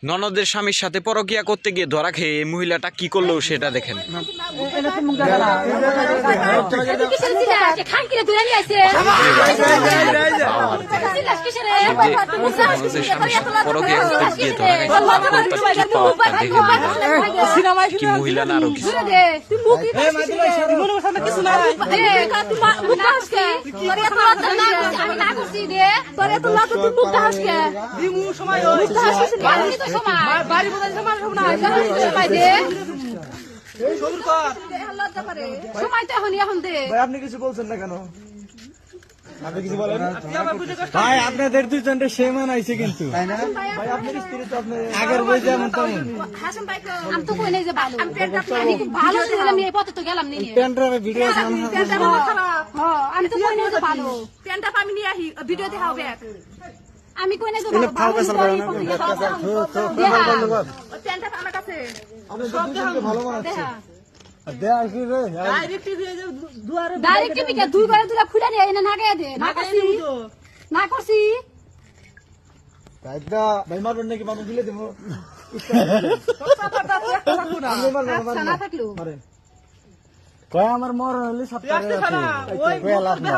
ননদের স্বামীর সাথে পরকিয়া করতে গিয়ে ধরা খেয়ে এই মহিলাটা কি করলো সেটা দেখেন। কি মহিলা না আরো কিছু আপনি কিছু বলছেন না কেন? আপনি কিছু বলেন ভাই, আপনাদের দুজনটা সেম আনাইছে কিন্তু ভাই আপনার স্ত্রী তো আপনার আগের বই যেমন তেমন। আমি তো কই নাই যে ভালো ভালো ছিল, আমি এই পথে তো গেলাম নি প্যান্টারে ভিডিও আছে আমি তো কই নাই যে ভালো প্যান্টটা আমি নিয়ে আহি ভিডিও দেখাও ব্যাক আমি কই নাই যে ভালো প্যান্টটা আমার কাছে সব ভালো বানাচ্ছে। দেয়া কি রে ডাইরেক্ট টিভি কে দুই করে দুলা খুলে নিয়ে এনে না গায়ে দে না করছি ভাইদা ভাই মারবেন নাকি? মারবেন দিলে দেবো না থাকলো কয় আমার মরণ হলে সব কয়া লাভ নাই।